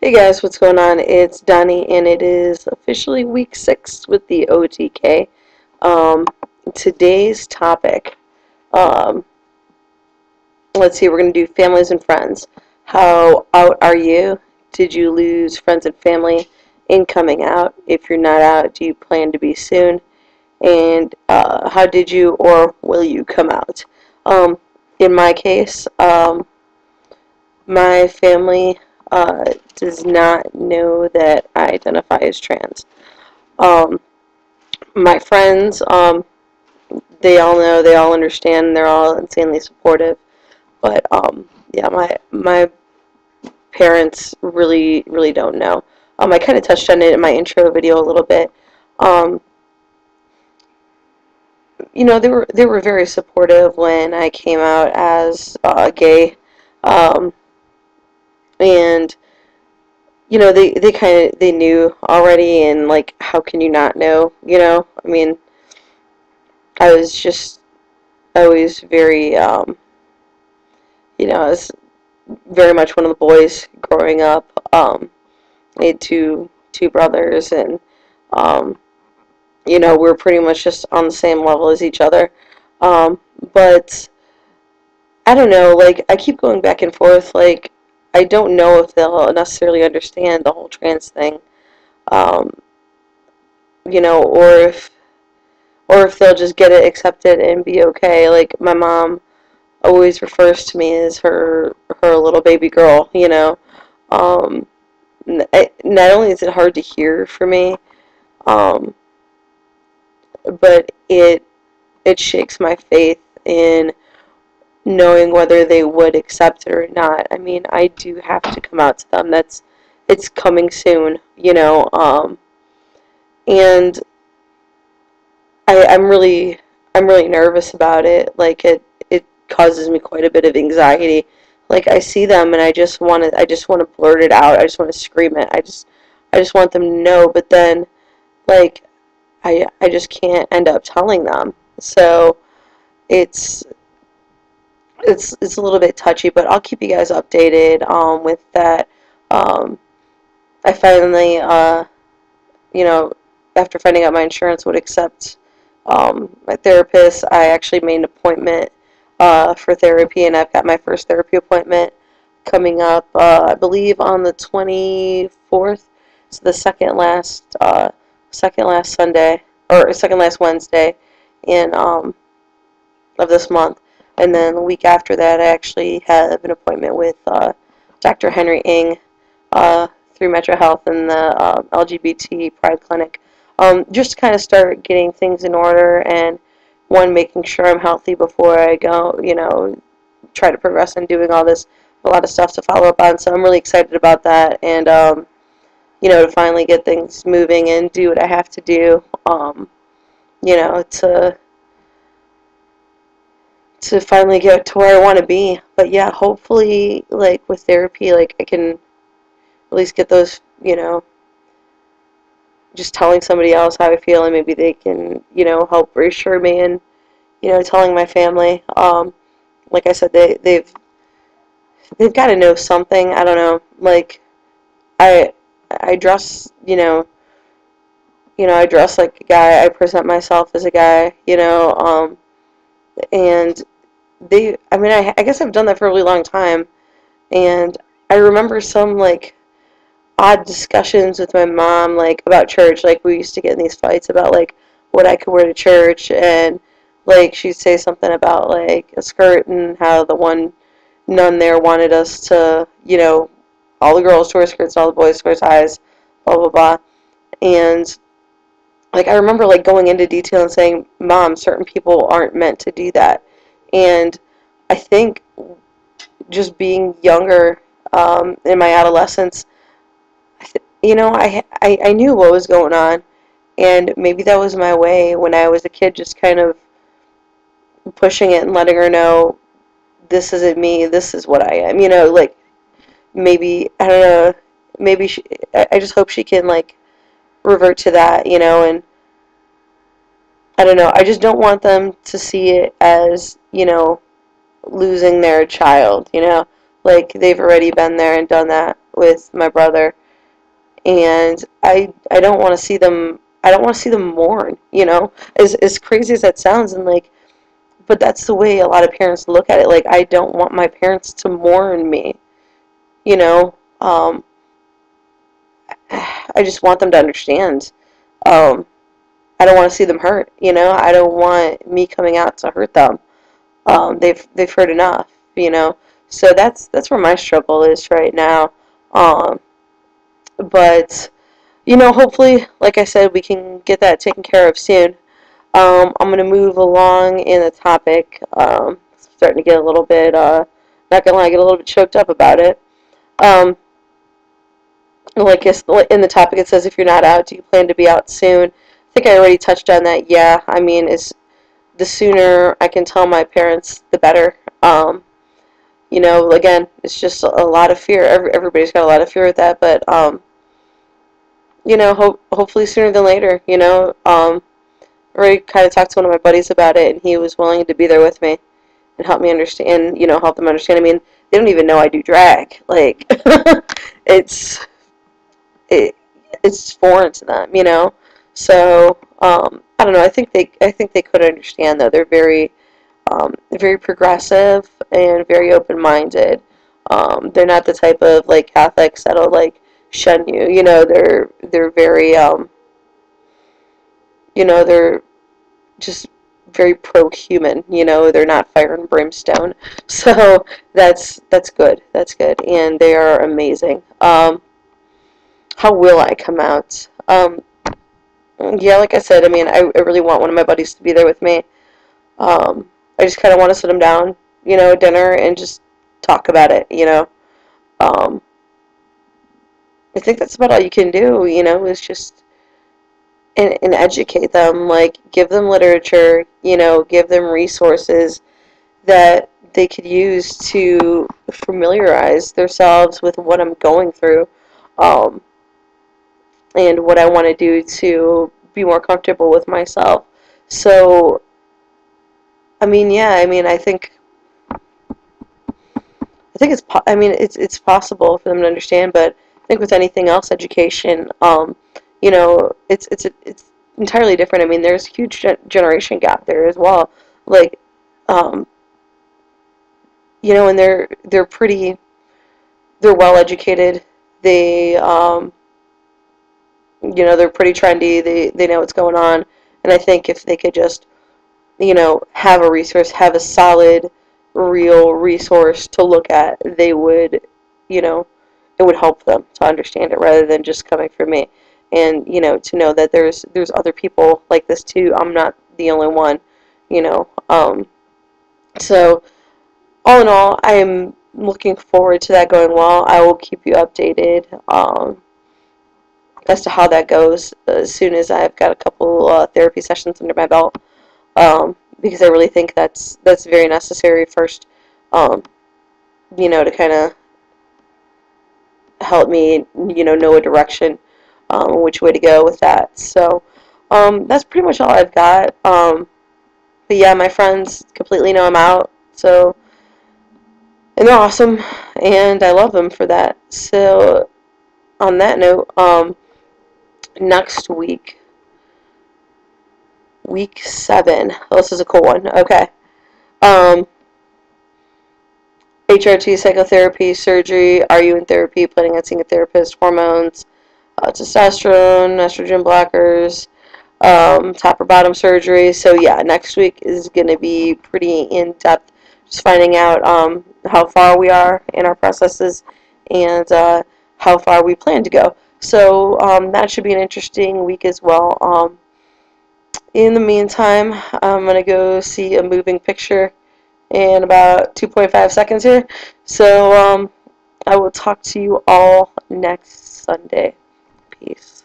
Hey guys, what's going on? It's Donnie, and it is officially week 6 with the OTK. Um, Today's topic, um, let's see, we're going to do families and friends. How out are you? Did you lose friends and family in coming out? If you're not out, do you plan to be soon? And how did you or will you come out? Um, in my case, my family does not know that I identify as trans. Um, my friends, they all know, they all understand, they're all insanely supportive. But yeah, my parents really don't know. I kind of touched on it in my intro video a little bit. Um, they were very supportive when I came out as gay, um, and they kind of they knew already, and like, how can you not know? I mean, I was just always very, I was very much one of the boys growing up. I had two brothers, and um, we're pretty much just on the same level as each other. But I don't know, like, I keep going back and forth. Like, I don't know if they'll necessarily understand the whole trans thing. Um, or if they'll just get it accepted and be okay. Like, my mom always refers to me as her little baby girl. Um, not only is it hard to hear for me, um, but it shakes my faith in knowing whether they would accept it or not. I mean, I do have to come out to them. It's coming soon. And I'm really nervous about it. Like, it causes me quite a bit of anxiety. Like, I see them and I just want to blurt it out. I just want to scream it. I just want them to know, but then, like, I just can't end up telling them. So it's it's a little bit touchy, but I'll keep you guys updated with that. Um, I finally, you know, after finding out my insurance would accept my therapist, I actually made an appointment for therapy, and I've got my first therapy appointment coming up, I believe, on the 24th. So the second last Sunday, or second last Wednesday in of this month. And then the week after that, I actually have an appointment with Dr. Henry Ng through Metro Health and the LGBT Pride Clinic, just to kind of start getting things in order, and one, making sure I'm healthy before I go, try to progress in doing all this, a lot of stuff to follow up on. So I'm really excited about that, and to finally get things moving and do what I have to do, to finally get to where I want to be. But yeah, hopefully, like, with therapy, like, I can at least get those, just telling somebody else how I feel, and maybe they can, help reassure me, and, telling my family. Like I said, they've got to know something. I don't know. Like, I I dress, I dress like a guy. I present myself as a guy, and I mean, I guess I've done that for a really long time, and I remember some, like, odd discussions with my mom, like, about church. Like, we used to get in these fights about, like, what I could wear to church, and, like, she'd say something about, like, a skirt, and how the one nun there wanted us to, all the girls to wear skirts, all the boys to wear ties, blah, blah, blah. And, like, I remember, like, going into detail and saying, Mom, certain people aren't meant to do that. And I think just being younger, in my adolescence, I knew what was going on, and maybe that was my way when I was a kid, just kind of pushing it and letting her know, this isn't me, this is what I am. Like, maybe, I don't know, maybe I just hope she can, like, revert to that, and I don't know, I just don't want them to see it as, losing their child. Like, they've already been there and done that with my brother, and I don't want to see them. I don't want to see them mourn. You know, as crazy as that sounds, and like, but that's the way a lot of parents look at it. Like, I don't want my parents to mourn me. You know, I just want them to understand. Um, I don't want to see them hurt. You know, I don't want me coming out to hurt them. They've heard enough, you know. So that's where my struggle is right now. Um, but you know, hopefully, like I said, we can get that taken care of soon. I'm gonna move along in the topic. Starting to get a little bit, not gonna lie, get a little bit choked up about it. Um, like in the topic, it says, if you're not out, do you plan to be out soon? I think I already touched on that. Yeah, I mean, is the sooner I can tell my parents, the better. You know, again, it's just a lot of fear. Everybody's got a lot of fear with that, but you know, hopefully sooner than later. You know, I already kind of talked to one of my buddies about it, and he was willing to be there with me and help me understand. You know, help them understand. I mean, they don't even know I do drag. Like, it's it, it's foreign to them. You know, so I don't know. I think they could understand though. They're very progressive and very open-minded. They're not the type of like Catholics that'll like shun you. You know, they're very you know, they're just very pro-human. You know, they're not fire and brimstone. So that's good. That's good, and they are amazing. How will I come out? Yeah, like I said, I mean, I really want one of my buddies to be there with me. I just kind of want to sit them down, you know, at dinner and just talk about it, you know. Um, I think that's about all you can do, you know, is just and educate them, like give them literature, you know, give them resources that they could use to familiarize themselves with what I'm going through, um, and what I want to do to be more comfortable with myself. So, I mean, yeah, I mean, I think I mean, it's possible for them to understand, but I think with anything else, education, you know, it's entirely different. I mean, there's a huge generation gap there as well. Like, um, you know, and they're well educated. They, you know, they're pretty trendy. They know what's going on, and I think if they could just, you know, have a resource, have a solid, real resource to look at, they would, you know, it would help them to understand it rather than just coming from me. And, you know, to know that there's other people like this too. I'm not the only one, you know. So, all in all, I'm looking forward to that going well. I will keep you updated as to how that goes as soon as I've got a couple therapy sessions under my belt. Because I really think that's very necessary first, um, you know, to kind of help me, you know a direction, which way to go with that. So, that's pretty much all I've got. But yeah, my friends completely know I'm out, so, and they're awesome, and I love them for that. So, on that note, next week, week 7, oh, this is a cool one, okay. Um, HRT, psychotherapy, surgery, are you in therapy, planning on seeing a therapist, hormones, testosterone, estrogen blockers, top or bottom surgery. So yeah, next week is going to be pretty in-depth, just finding out how far we are in our processes and how far we plan to go. So that should be an interesting week as well. In the meantime, I'm going to go see a moving picture in about 2.5 seconds here. So I will talk to you all next Sunday. Peace.